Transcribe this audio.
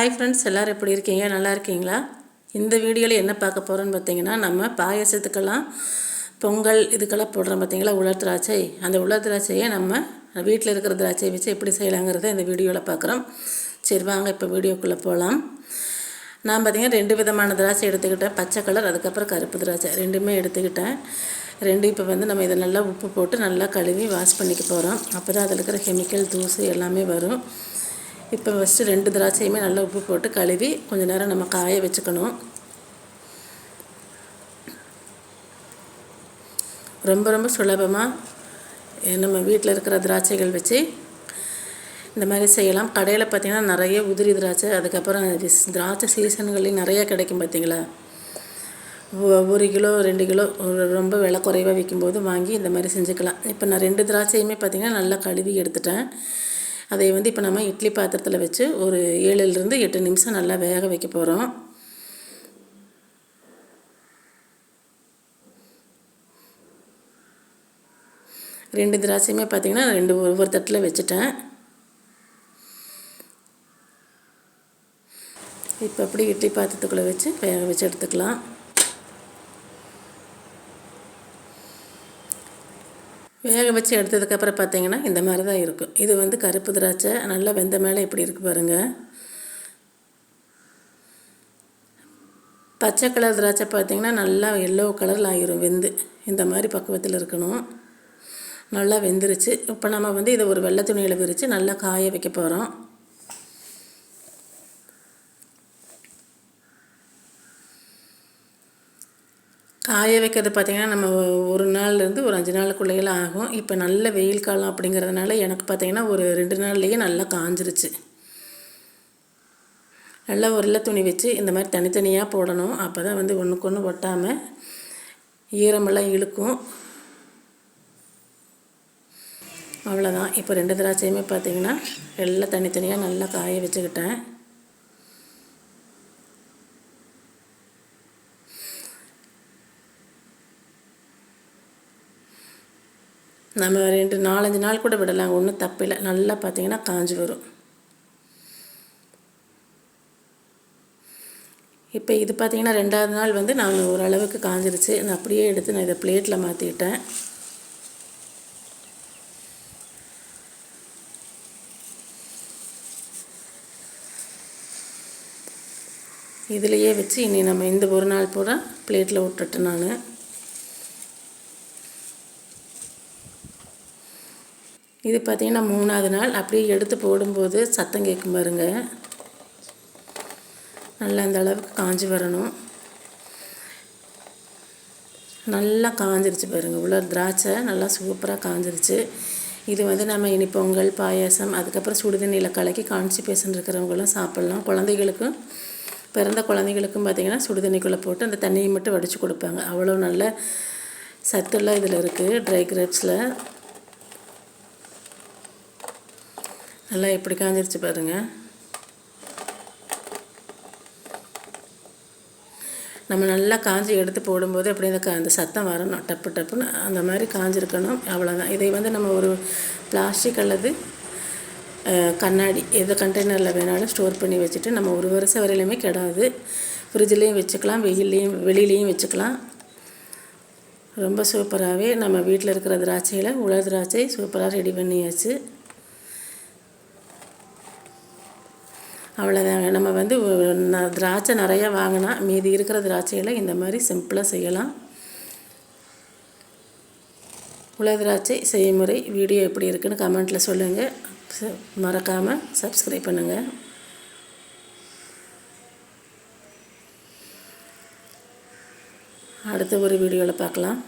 Hi friends, எல்லோரும் எப்படி இருக்கீங்க? நல்லா இருக்கீங்களா? இந்த வீடியோவில் என்ன பார்க்க போகிறோன்னு பார்த்தீங்கன்னா, நம்ம பாயசத்துக்கெல்லாம் பொங்கல் இதுக்கெல்லாம் போடுறோம் பார்த்தீங்களா, உலர் திராட்சை. அந்த உலர் திராட்சையை நம்ம வீட்டில் இருக்கிற திராட்சையை வச்சு எப்படி செய்யலாங்கிறத இந்த வீடியோவில் பார்க்குறோம். சரி வாங்க இப்போ வீடியோக்குள்ளே போகலாம். நான் பார்த்திங்கன்னா 2 விதமான திராட்சை எடுத்துக்கிட்டேன். பச்சை கலர், அதுக்கப்புறம் கருப்பு திராட்சை ரெண்டுமே எடுத்துக்கிட்டேன். இப்போ வந்து நம்ம இதை நல்லா உப்பு போட்டு நல்லா கழுவி வாஷ் பண்ணிக்க போகிறோம். அப்போ தான் அதில் இருக்கிற கெமிக்கல் தூசு எல்லாமே வரும். இப்போ ஃபஸ்ட்டு 2 திராட்சையுமே நல்லா உப்பு போட்டு கழுவி கொஞ்சம் நேரம் நம்ம காய வச்சுக்கணும். ரொம்ப சுலபமாக நம்ம வீட்டில் இருக்கிற திராட்சைகள் வச்சு இந்த மாதிரி செய்யலாம். கடையில் பார்த்திங்கன்னா நிறைய உதிரி திராட்சை, அதுக்கப்புறம் திராட்சை சீசன்கள்லேயும் நிறையா கிடைக்கும் பார்த்திங்களா. 1 கிலோ 2 கிலோ ரொம்ப விலை குறைவாக விற்கும்போது வாங்கி இந்த மாதிரி செஞ்சுக்கலாம். இப்போ நான் 2 திராட்சையுமே பார்த்திங்கன்னா நல்லா கழுவி எடுத்துட்டேன். அதை வந்து இப்போ நம்ம இட்லி பாத்திரத்தில் வச்சு ஒரு 7லிருந்து 8 நிமிஷம் நல்லா வேக வைக்க போகிறோம். ரெண்டு திராட்சையுமே பார்த்திங்கன்னா ஒவ்வொரு தட்டில் வச்சுட்டேன். இப்போ அப்படி இட்லி பாத்திரத்துக்குள்ளே வச்சு வேக வச்சு எடுத்துக்கலாம். வேக வச்சு எடுத்ததுக்கப்புறம் பார்த்திங்கன்னா இந்த மாதிரி தான் இருக்கும். இது வந்து கருப்பு திராட்சை நல்லா வெந்த மேலே எப்படி இருக்குது பாருங்கள். பச்சை கலர் திராட்சை பார்த்திங்கன்னா நல்லா எல்லோ கலரில் ஆகிரும் வெந்து. இந்த மாதிரி பக்குவத்தில் இருக்கணும். நல்லா வெந்துருச்சு. இப்போ நம்ம வந்து இதை ஒரு வெள்ளை துணியில் விரித்து நல்லா காய வைக்க போகிறோம். காய வைக்கிறது பார்த்திங்கன்னா நம்ம 1 நாள்லேருந்து ஒரு 5 நாளுக்குள்ளேயெல்லாம் ஆகும். இப்போ நல்ல வெயில் காலம் அப்படிங்கிறதுனால எனக்கு பார்த்திங்கன்னா ஒரு 2 நாள்லேயே நல்லா காஞ்சிருச்சு. நல்லா ஒரு வெள்ளை துணி வச்சு இந்த மாதிரி தனித்தனியாக போடணும். அப்போ தான் வந்து ஒன்றுக்கு ஒன்று ஒட்டாமல் ஈரமெல்லாம் இழுக்கும். அவ்வளோதான். இப்போ 2 திராட்சையுமே பார்த்திங்கன்னா எல்லாம் தனித்தனியாக நல்லா காய வச்சுக்கிட்டேன். நம்ம 4-5 நாள் கூட விடலாம், ஒன்றும் தப்பில்லை. நல்லா பார்த்திங்கன்னா காஞ்சி வரும். இப்போ இது பார்த்திங்கன்னா 2வது நாள் வந்து நான் ஓரளவுக்கு காஞ்சிருச்சு. நான் அப்படியே எடுத்து நான் இதை பிளேட்டில் மாற்றிக்கிட்டேன். இதிலையே வச்சு இனி நம்ம இந்த ஒரு நாள் பூரா பிளேட்டில் விட்டுட்டேன் நான். இது பார்த்திங்கன்னா 3வது நாள் அப்படியே எடுத்து போடும்போது சத்தம் கேட்கும் பாருங்க. நல்லா அந்த அளவுக்கு காஞ்சி வரணும். நல்லா காஞ்சிருச்சு பாருங்கள். உலர் திராட்சை நல்லா சூப்பராக காஞ்சிருச்சு. இது வந்து நம்ம இனி பொங்கல் பாயாசம், அதுக்கப்புறம் சுடுதண்ணியில் கலக்கி கான்ஸ்டிபேஷன் இருக்கிறவங்களும் சாப்பிட்லாம். குழந்தைகளுக்கும் பிறந்த குழந்தைகளுக்கும் பார்த்திங்கன்னா சுடுதண்ணிக்குள்ளே போட்டு அந்த தண்ணியை மட்டும் வடித்து கொடுப்பாங்க. அவ்வளோ நல்ல சத்துலாம் இதில் இருக்குது. ட்ரை கிரேப்ஸில் நல்லா எப்படி காஞ்சிருச்சு பாருங்கள். நம்ம நல்லா காஞ்சி எடுத்து போடும்போது அப்படி அந்த சத்தம் வரணும், டப்பு டப்புன்னு அந்த மாதிரி காஞ்சிருக்கணும். அவ்வளோதான். இதை வந்து நம்ம ஒரு பிளாஸ்டிக் அல்லது கண்ணாடி எது கண்டெய்னரில் வேணாலும் ஸ்டோர் பண்ணி வச்சுட்டு நம்ம 1 வருஷம் வரையிலுமே கெடாது. ஃப்ரிட்ஜ்லேயும் வச்சுக்கலாம், வெளியிலையும் வச்சுக்கலாம். ரொம்ப சூப்பராகவே நம்ம வீட்டில் இருக்கிற திராட்சையில் உலர் திராட்சை சூப்பராக ரெடி பண்ணியாச்சு. அவ்வளோதாங்க. நம்ம வந்து திராட்சை நிறையா வாங்கினா மீதி இருக்கிற திராட்சையில் இந்த மாதிரி சிம்பிளாக செய்யலாம். உலர் திராட்சை செய்முறை வீடியோ எப்படி இருக்குன்னு கமெண்ட்டில் சொல்லுங்கள். மறக்காமல் சப்ஸ்கிரைப் பண்ணுங்கள். அடுத்த ஒரு வீடியோவில் பார்க்கலாம்.